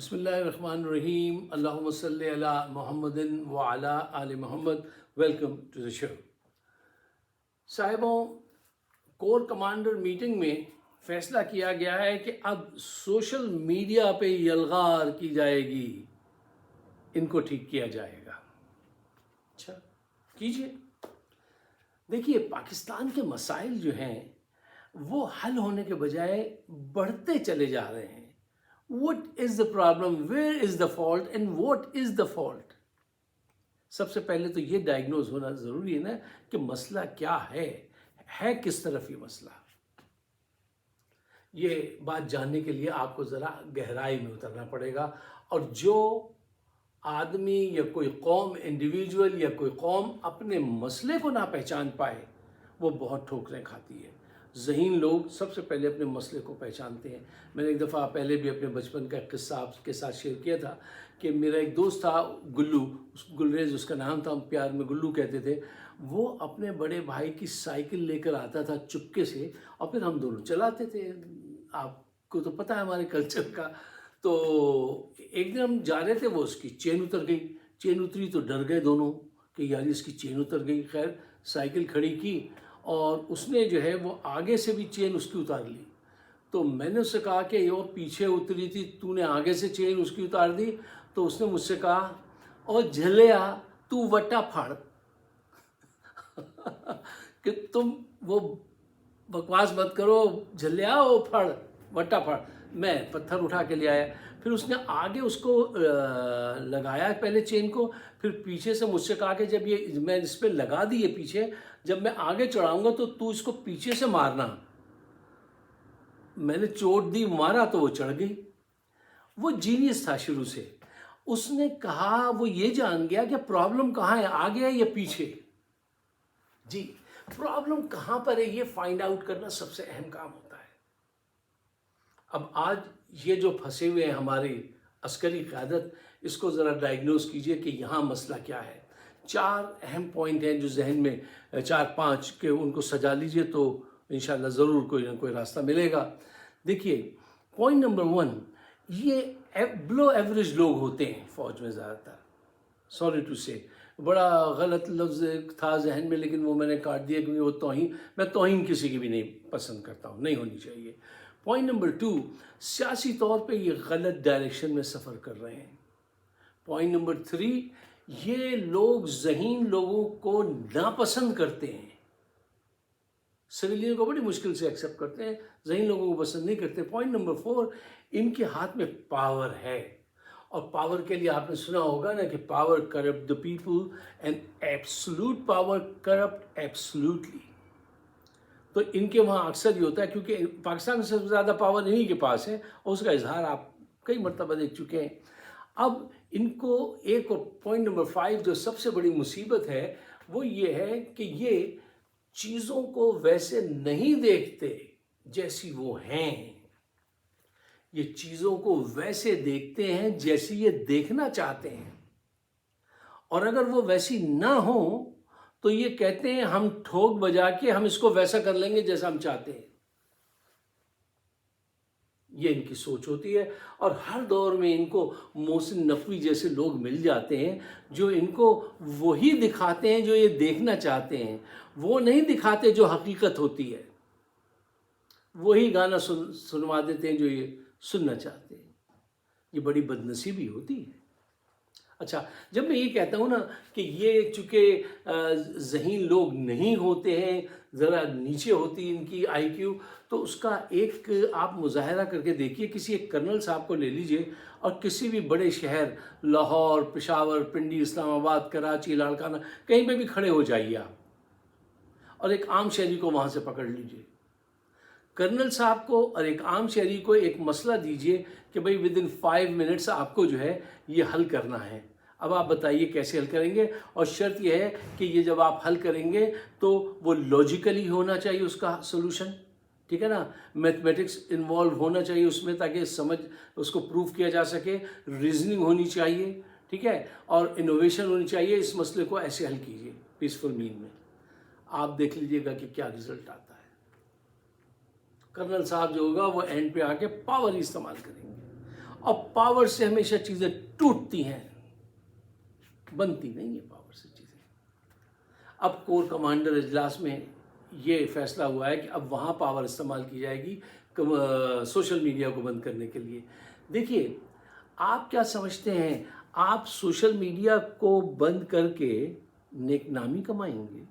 بسم اللہ الرحمن الرحیم اللہم صلی علی محمد وعلی آل محمد. Welcome to the show. صاحبوں، کور کمانڈر میٹنگ میں فیصلہ کیا گیا ہے کہ اب سوشل میڈیا پہ یلغار کی جائے گی، ان کو ٹھیک کیا جائے گا. اچھا کیجئے. دیکھیے، پاکستان کے مسائل جو ہیں وہ حل ہونے کے بجائے بڑھتے چلے جا رہے ہیں. What is the problem? Where is the fault? And what is the fault? سب سے پہلے تو یہ ڈائگنوز ہونا ضروری ہے نا کہ مسئلہ کیا ہے کس طرف یہ مسئلہ. یہ بات جاننے کے لیے آپ کو ذرا گہرائی میں اترنا پڑے گا، اور جو آدمی یا کوئی قوم انڈیویجول یا کوئی قوم اپنے مسئلے کو نہ پہچان پائے وہ بہت ٹھوکریں کھاتی ہے. ذہین لوگ سب سے پہلے اپنے مسئلے کو پہچانتے ہیں. میں نے ایک دفعہ پہلے بھی اپنے بچپن کا ایک قصہ آپ کے ساتھ شیئر کیا تھا کہ میرا ایک دوست تھا گلو، گلریز اس کا نام تھا، ہم پیار میں گلو کہتے تھے. وہ اپنے بڑے بھائی کی سائیکل لے کر آتا تھا چپکے سے، اور پھر ہم دونوں چلاتے تھے. آپ کو تو پتہ ہے ہمارے کلچر کا. تو ایک دن ہم جا رہے تھے، وہ اس کی چین اتر گئی. چین اتری تو ڈر گئے دونوں کہ یار اس کی چین اتر گئی. خیر سائیکل کھڑی کی اور اس نے جو ہے وہ آگے سے بھی چین اس کی اتار لی. تو میں نے اس سے کہا کہ یہ پیچھے اتری تھی، تو نے آگے سے چین اس کی اتار دی. تو اس نے مجھ سے کہا، اور جھلیا تو وٹا پھاڑ کہ تم وہ بکواس مت کرو، جھلیا وہ پھڑ وٹا پھڑ. میں پتھر اٹھا کے لے آیا. پھر اس نے آگے اس کو لگایا پہلے چین کو، پھر پیچھے سے مجھ سے کہا کہ جب یہ میں اس پہ لگا دی ہے پیچھے، جب میں آگے چڑھاؤں گا تو اس کو پیچھے سے مارنا. میں نے چوٹ دی، مارا تو وہ چڑھ گئی. وہ جینیس تھا شروع سے. اس نے کہا، وہ یہ جان گیا کہ پرابلم کہاں ہے، آگے ہے یا پیچھے. جی، پرابلم کہاں پر ہے یہ فائنڈ آؤٹ کرنا سب سے اہم کام ہوتا ہے. اب آج یہ جو پھنسے ہوئے ہیں ہماری عسکری قیادت، اس کو ذرا ڈائگنوز کیجئے کہ یہاں مسئلہ کیا ہے. 4 اہم پوائنٹ ہیں جو ذہن میں 4-5 کے ان کو سجا لیجئے تو انشاءاللہ ضرور کوئی نہ کوئی راستہ ملے گا. دیکھیے، پوائنٹ نمبر 1، یہ بلو ایوریج لوگ ہوتے ہیں فوج میں زیادہ تر. سوری ٹو سے، بڑا غلط لفظ تھا ذہن میں لیکن وہ میں نے کاٹ دیا کیونکہ وہ میں توہین کسی کی بھی نہیں پسند کرتا ہوں، نہیں ہونی چاہیے. پوائنٹ نمبر 2، سیاسی طور پہ یہ غلط ڈائریکشن میں سفر کر رہے ہیں. پوائنٹ نمبر 3، یہ لوگ ذہین لوگوں کو ناپسند کرتے ہیں. سویلین کو بڑی مشکل سے ایکسیپٹ کرتے ہیں، ذہین لوگوں کو پسند نہیں کرتے. پوائنٹ نمبر 4، ان کے ہاتھ میں پاور ہے، اور پاور کے لیے آپ نے سنا ہوگا نا کہ power corrupt the people and absolute power corrupt absolutely. تو ان کے وہاں اکثر یہ ہوتا ہے کیونکہ پاکستان میں سب سے زیادہ پاور انہی کے پاس ہے، اور اس کا اظہار آپ کئی مرتبہ دیکھ چکے ہیں. اب ان کو ایک اور پوائنٹ نمبر 5 جو سب سے بڑی مصیبت ہے وہ یہ ہے کہ یہ چیزوں کو ویسے نہیں دیکھتے جیسی وہ ہیں. یہ چیزوں کو ویسے دیکھتے ہیں جیسی یہ دیکھنا چاہتے ہیں، اور اگر وہ ویسی نہ ہوں تو یہ کہتے ہیں ہم ٹھوک بجا کے ہم اس کو ویسا کر لیں گے جیسا ہم چاہتے ہیں. یہ ان کی سوچ ہوتی ہے، اور ہر دور میں ان کو محسن نقوی جیسے لوگ مل جاتے ہیں جو ان کو وہی دکھاتے ہیں جو یہ دیکھنا چاہتے ہیں، وہ نہیں دکھاتے جو حقیقت ہوتی ہے. وہی گانا سنوا دیتے ہیں جو یہ سننا چاہتے ہیں. یہ بڑی بدنصیبی ہوتی ہے. اچھا، جب میں یہ کہتا ہوں نا کہ یہ چونکہ ذہین لوگ نہیں ہوتے ہیں، ذرا نیچے ہوتی ان کی آئی کیو، تو اس کا ایک آپ مظاہرہ کر کے دیکھیے. کسی ایک کرنل صاحب کو لے لیجئے اور کسی بھی بڑے شہر، لاہور، پشاور، پنڈی، اسلام آباد، کراچی، لاڑکانہ، کہیں پہ بھی کھڑے ہو جائیے آپ، اور ایک عام شہری کو وہاں سے پکڑ لیجئے. کرنل صاحب کو اور ایک عام شہری کو ایک مسئلہ دیجئے کہ بھئی ودن 5 منٹس آپ کو جو ہے یہ حل کرنا ہے. اب آپ بتائیے کیسے حل کریں گے، اور شرط یہ ہے کہ یہ جب آپ حل کریں گے تو وہ لاجیکلی ہونا چاہیے اس کا سولوشن. ٹھیک ہے نا، میتھمیٹکس انوالو ہونا چاہیے اس میں تاکہ اس کو پروف کیا جا سکے. ریزننگ ہونی چاہیے، ٹھیک ہے، اور انوویشن ہونی چاہیے. اس مسئلے کو ایسے حل کیجئے پیسفل مین میں. آپ دیکھ لیجئے گا کہ کیا رزلٹ آتا ہے. کرنل صاحب جو ہوگا وہ اینڈ پہ آ کے پاور ہی استعمال کریں گے، اور پاور سے ہمیشہ چیزیں ٹوٹتی ہیں، بنتی نہیں ہے پاور سے چیزیں۔ اب کور کمانڈر اجلاس میں یہ فیصلہ ہوا ہے کہ اب وہاں پاور استعمال کی جائے گی سوشل میڈیا کو بند کرنے کے لیے۔ دیکھیے آپ کیا سمجھتے ہیں، آپ سوشل میڈیا کو بند کر کے نیک نامی کمائیں گے؟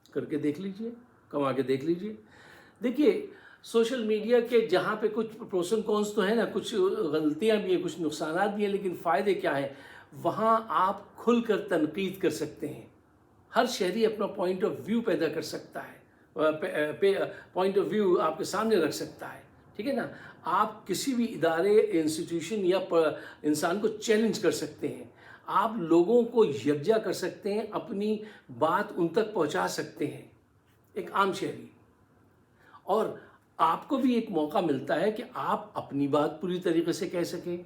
کر کے دیکھ لیجئے، کما کے دیکھ لیجئے۔ دیکھیے سوشل میڈیا کے جہاں پہ کچھ پروس اینڈ کونس تو ہیں نا، کچھ غلطیاں بھی ہیں، کچھ نقصانات بھی ہیں، لیکن فائدے کیا ہیں؟ وہاں آپ کھل کر تنقید کر سکتے ہیں، ہر شہری اپنا پوائنٹ آف ویو پیدا کر سکتا ہے، پوائنٹ آف ویو آپ کے سامنے رکھ سکتا ہے، ٹھیک ہے نا۔ آپ کسی بھی ادارے، انسٹیٹیوشن یا انسان کو چیلنج کر سکتے ہیں، آپ لوگوں کو یکجا کر سکتے ہیں، اپنی بات ان تک پہنچا سکتے ہیں، ایک عام شہری۔ اور آپ کو بھی ایک موقع ملتا ہے کہ آپ اپنی بات پوری طریقے سے کہہ سکیں۔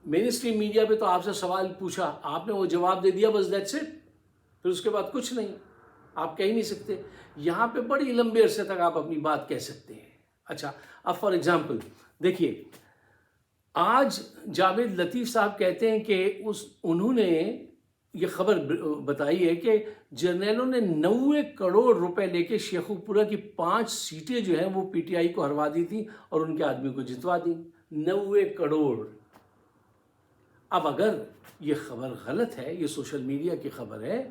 مین اسٹریم میڈیا پہ تو آپ سے سوال پوچھا، آپ نے وہ جواب دے دیا، بس دیٹس اٹ، پھر اس کے بعد کچھ نہیں، آپ کہہ ہی نہیں سکتے۔ یہاں پہ بڑی لمبے عرصے تک آپ اپنی بات کہہ سکتے ہیں۔ اچھا اب فار ایگزامپل دیکھیے، آج جاوید لطیف صاحب کہتے ہیں کہ انہوں نے یہ خبر بتائی ہے کہ جرنیلوں نے 90 کروڑ روپے لے کے شیخو پورہ کی 5 سیٹیں جو ہیں وہ پی ٹی آئی کو ہروا دی تھی اور ان کے آدمی کو جتوا دی، 90 کروڑ۔ اب اگر یہ خبر غلط ہے، یہ سوشل میڈیا کی خبر ہے،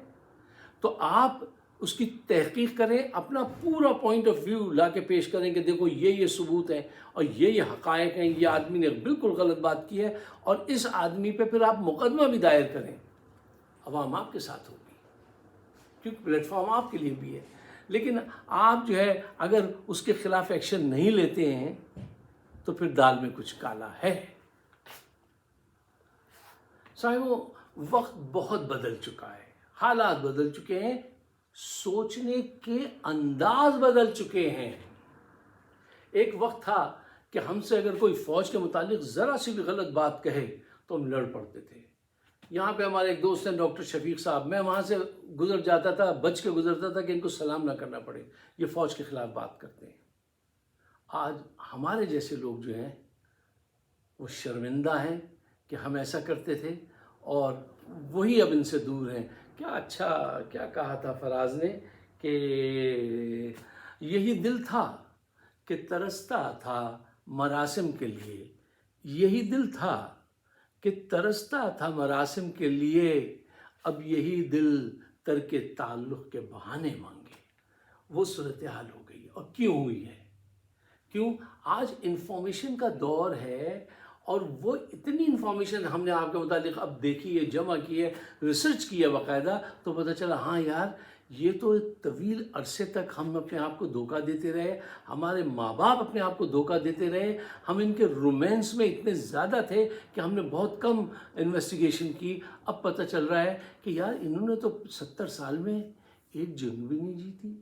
تو آپ اس کی تحقیق کریں، اپنا پورا پوائنٹ آف ویو لا کے پیش کریں کہ دیکھو یہ ثبوت ہے اور یہ حقائق ہیں، یہ آدمی نے بالکل غلط بات کی ہے، اور اس آدمی پہ پھر آپ مقدمہ بھی دائر کریں۔ عوام آپ کے ساتھ ہوگی کیونکہ پلیٹ فارم آپ کے لیے بھی ہے، لیکن آپ جو ہے اگر اس کے خلاف ایکشن نہیں لیتے ہیں تو پھر دال میں کچھ کالا ہے۔ صاحبوں وقت بہت بدل چکا ہے، حالات بدل چکے ہیں، سوچنے کے انداز بدل چکے ہیں۔ ایک وقت تھا کہ ہم سے اگر کوئی فوج کے متعلق ذرا سی بھی غلط بات کہے تو ہم لڑ پڑتے تھے۔ یہاں پہ ہمارے ایک دوست ہیں ڈاکٹر شفیق صاحب، میں وہاں سے گزر جاتا تھا، بچ کے گزرتا تھا کہ ان کو سلام نہ کرنا پڑے، یہ فوج کے خلاف بات کرتے ہیں۔ آج ہمارے جیسے لوگ جو ہیں وہ شرمندہ ہیں کہ ہم ایسا کرتے تھے، اور وہی اب ان سے دور ہیں۔ کیا کہا تھا فراز نے کہ یہی دل تھا کہ ترستا تھا مراسم کے لیے، یہی دل تھا کہ ترستا تھا مراسم کے لیے، اب یہی دل ترک تعلق کے بہانے مانگے۔ وہ صورتحال ہو گئی، اور کیوں ہوئی ہے؟ کیوں؟ آج انفارمیشن کا دور ہے، اور وہ اتنی انفارمیشن ہم نے آپ کے متعلق اب دیکھی ہے، جمع کی ہے، ریسرچ کی ہے باقاعدہ، تو پتہ چلا ہاں یار یہ تو ایک طویل عرصے تک ہم اپنے آپ کو دھوکہ دیتے رہے، ہمارے ماں باپ اپنے آپ کو دھوکہ دیتے رہے، ہم ان کے رومانس میں اتنے زیادہ تھے کہ ہم نے بہت کم انویسٹیگیشن کی۔ اب پتہ چل رہا ہے کہ یار انہوں نے تو 70 سال میں ایک جنگ بھی نہیں جیتی،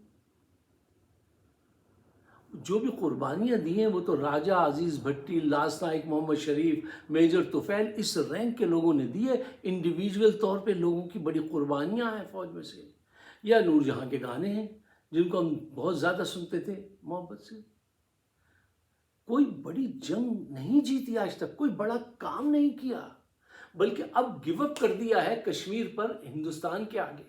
جو بھی قربانیاں دی ہیں وہ تو راجہ عزیز بھٹی، لاس نائک محمد شریف، میجر طفیل، اس رینک کے لوگوں نے دی ہے۔ انڈیویجول طور پہ لوگوں کی بڑی قربانیاں ہیں فوج میں سے۔ یا نور جہاں کے گانے ہیں جن کو ہم بہت زیادہ سنتے تھے محبت سے۔ کوئی بڑی جنگ نہیں جیتی آج تک، کوئی بڑا کام نہیں کیا، بلکہ اب گیو اپ کر دیا ہے کشمیر پر ہندوستان کے آگے،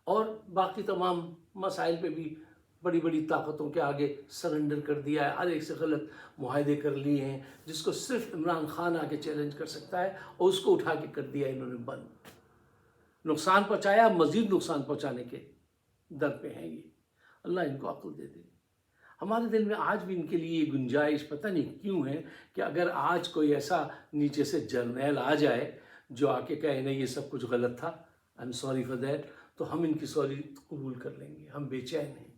اور باقی تمام مسائل پہ بھی بڑی بڑی طاقتوں کے آگے سرنڈر کر دیا ہے۔ ہر ایک سے غلط معاہدے کر لیے ہیں، جس کو صرف عمران خان آ کے چیلنج کر سکتا ہے، اور اس کو اٹھا کے کر دیا انہوں نے بند۔ نقصان پہنچایا، مزید نقصان پہنچانے کے در پہ ہیں یہ۔ اللہ ان کو عقل دے دے۔ ہمارے دل میں آج بھی ان کے لیے یہ گنجائش پتہ نہیں کیوں ہے کہ اگر آج کوئی ایسا نیچے سے جرنیل آ جائے جو آ کے کہے نہیں یہ سب کچھ غلط تھا، I am sorry for that, تو ہم ان کی سوری قبول کر لیں گے۔ ہم بے چین ہیں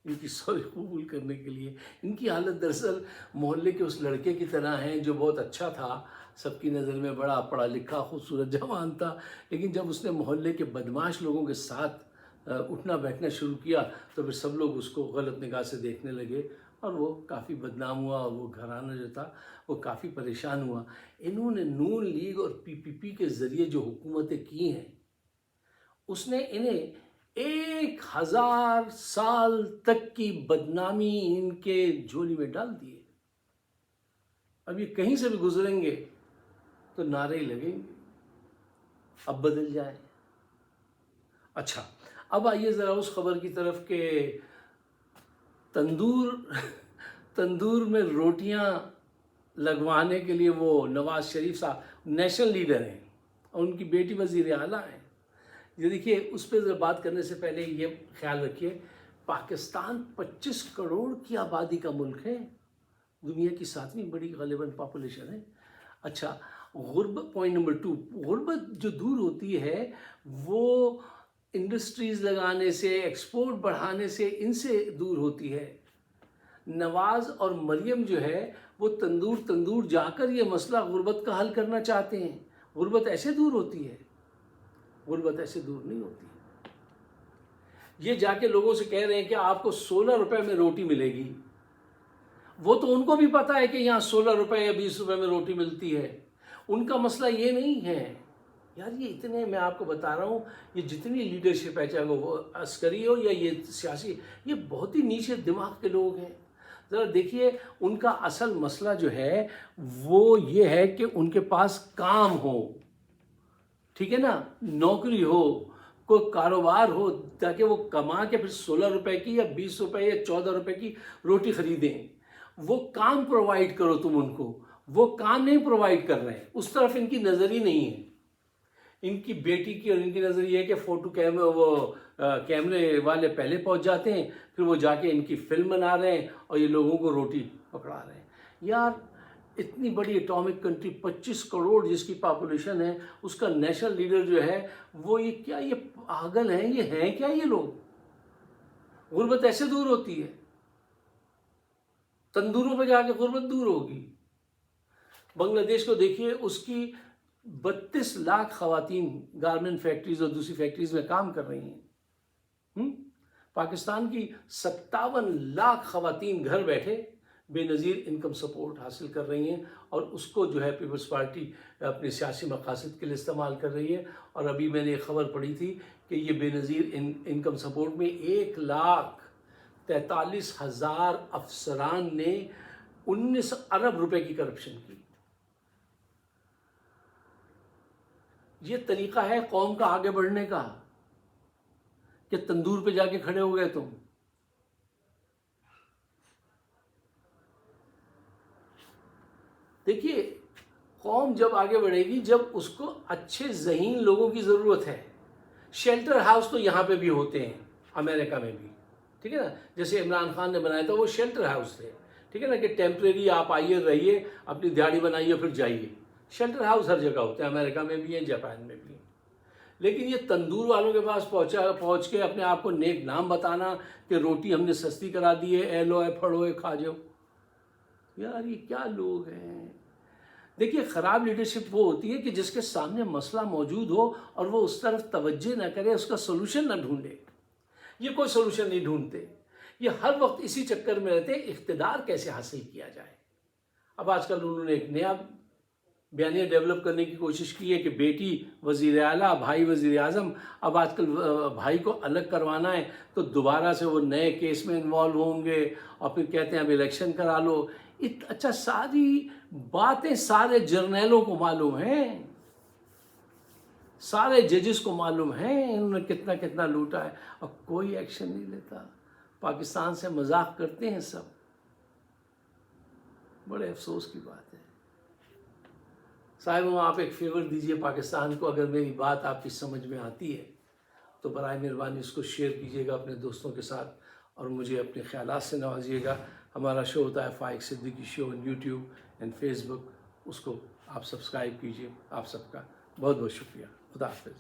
ان کی سوری قبول کرنے کے لیے۔ ان کی حالت دراصل محلے کے اس لڑکے کی طرح ہیں جو بہت اچھا تھا، سب کی نظر میں بڑا پڑھا لکھا خوبصورت جوان تھا، لیکن جب اس نے محلے کے بدماش لوگوں کے ساتھ اٹھنا بیٹھنا شروع کیا تو پھر سب لوگ اس کو غلط نگاہ سے دیکھنے لگے، اور وہ کافی بدنام ہوا، اور وہ گھرانہ جو تھا وہ کافی پریشان ہوا۔ انہوں نے نون لیگ اور پی پی پی کے ذریعے جو حکومتیں کی ہیں، اس نے انہیں 1000 سال تک کی بدنامی ان کے جھولی میں ڈال دی ہے۔ اب یہ کہیں سے بھی گزریں گے تو نعرے ہی لگیں گے، اب بدل جائے۔ اچھا، اب آئیے ذرا اس خبر کی طرف کہ تندور میں روٹیاں لگوانے کے لیے وہ نواز شریف صاحب نیشنل لیڈر ہیں اور ان کی بیٹی وزیر اعلیٰ ہیں۔ یہ دیکھیے، اس پہ بات کرنے سے پہلے یہ خیال رکھیے، پاکستان 25 کروڑ کی آبادی کا ملک ہے، دنیا کی 7ویں بڑی غالباً پاپولیشن ہے۔ اچھا، غربت، پوائنٹ نمبر 2، غربت جو دور ہوتی ہے وہ انڈسٹریز لگانے سے، ایکسپورٹ بڑھانے سے، ان سے دور ہوتی ہے۔ نواز اور مریم جو ہے وہ تندور جا کر یہ مسئلہ غربت کا حل کرنا چاہتے ہیں۔ غربت ایسے دور ہوتی ہے، غربت ایسے دور نہیں ہوتی ہے۔ یہ جا کے لوگوں سے کہہ رہے ہیں کہ آپ کو 16 روپے میں روٹی ملے گی، وہ تو ان کو بھی پتا ہے کہ یہاں 16 روپے یا 20 روپے میں روٹی ملتی ہے۔ ان کا مسئلہ یہ نہیں ہے یار، یہ اتنے، میں آپ کو بتا رہا ہوں، یہ جتنی لیڈرشپ ہے، چاہے وہ عسکری ہو یا یہ سیاسی، یہ بہت ہی نیچے دماغ کے لوگ ہیں۔ ذرا دیکھیے، ان کا اصل مسئلہ جو ہے وہ یہ ہے کہ ان کے پاس کام ہو، ٹھیک ہے نا، نوکری ہو، کوئی کاروبار ہو، تاکہ وہ کما کے پھر 16 روپے کی یا 20 روپے یا 14 روپے کی روٹی خریدیں۔ وہ کام پرووائڈ کرو تم ان کو، وہ کام نہیں پرووائڈ کر رہے ہیں، اس طرف ان کی نظر ہی نہیں ہے۔ ان کی بیٹی کی اور ان کی نظر یہ ہے کہ فوٹو کیمرے والے پہلے پہنچ جاتے ہیں، پھر وہ جا کے ان کی فلم بنا رہے ہیں اور یہ لوگوں کو روٹی پکڑا رہے ہیں۔ یار، اتنی بڑی اٹامک کنٹری، 25 کروڑ جس کی پاپولیشن ہے، اس کا نیشنل لیڈر جو ہے وہ یہ کیا، یہ پاگل ہیں، یہ ہیں کیا یہ لوگ؟ غربت ایسے دور ہوتی ہے؟ تندوروں پہ جا کے غربت دور ہوگی؟ بنگلہ دیش کو دیکھیے، اس کی 32 لاکھ خواتین گارمنٹ فیکٹریز اور دوسری فیکٹریز میں کام کر رہی ہیں۔ پاکستان کی 57 لاکھ خواتین گھر بیٹھے بے نظیر انکم سپورٹ حاصل کر رہی ہیں، اور اس کو جو ہے پیپلز پارٹی اپنے سیاسی مقاصد کے لیے استعمال کر رہی ہے۔ اور ابھی میں نے ایک خبر پڑھی تھی کہ یہ بے نظیر انکم سپورٹ میں 1,43,000 افسران نے 19 ارب روپے کی کرپشن کی۔ یہ طریقہ ہے قوم کا آگے بڑھنے کا کہ تندور پہ جا کے کھڑے ہو گئے تم؟ دیکھیے، قوم جب آگے بڑھے گی جب اس کو اچھے ذہین لوگوں کی ضرورت ہے۔ شیلٹر ہاؤس تو یہاں پہ بھی ہوتے ہیں، امریکہ میں بھی، ٹھیک ہے نا، جیسے عمران خان نے بنایا تھا وہ شیلٹر ہاؤس تھے، ٹھیک ہے نا، کہ ٹیمپریری آپ آئیے، رہیے، اپنی دیہڑی بنائیے، پھر جائیے۔ شیلٹر ہاؤس ہر جگہ ہوتے ہیں، امریکہ میں بھی ہیں، جاپان میں بھی ہیں۔ لیکن یہ تندور والوں کے پاس پہنچ کے اپنے آپ کو نیک نام بتانا کہ روٹی ہم نے سستی کرا دی ہے، اے لو اے پھڑو اے کھا جاؤ، یار یہ کیا لوگ ہیں؟ دیکھیے، خراب لیڈرشپ وہ ہوتی ہے کہ جس کے سامنے مسئلہ موجود ہو اور وہ اس طرف توجہ نہ کرے، اس کا سولوشن نہ ڈھونڈے۔ یہ کوئی سولوشن نہیں ڈھونڈتے، یہ ہر وقت اسی چکر میں رہتے ہیں، اقتدار کیسے حاصل کیا جائے۔ اب آج کل انہوں نے ایک نیا بیانیہ ڈیولپ کرنے کی کوشش کی ہے کہ بیٹی وزیر اعلیٰ، بھائی وزیر اعظم۔ اب آج کل بھائی کو الگ کروانا ہے تو دوبارہ سے وہ نئے کیس میں انوالو ہوں گے، اور پھر کہتے ہیں اب الیکشن کرا لو۔ اچھا، ساری باتیں سارے جرنیلوں کو معلوم ہیں، سارے ججز کو معلوم ہیں انہوں نے کتنا کتنا لوٹا ہے، اور کوئی ایکشن نہیں لیتا۔ پاکستان سے مذاق کرتے ہیں سب، بڑے افسوس کی بات ہے۔ صاحب، آپ ایک فیور دیجئے پاکستان کو، اگر میری بات آپ کی سمجھ میں آتی ہے تو برائے مہربانی اس کو شیئر کیجئے گا اپنے دوستوں کے ساتھ، اور مجھے اپنے خیالات سے نوازیے گا۔ ہمارا شو ہوتا ہے فائق صدیقی شو، یوٹیوب اینڈ فیس بک، اس کو آپ سبسکرائب کیجئے۔ آپ سب کا بہت بہت شکریہ۔ خدا حافظ۔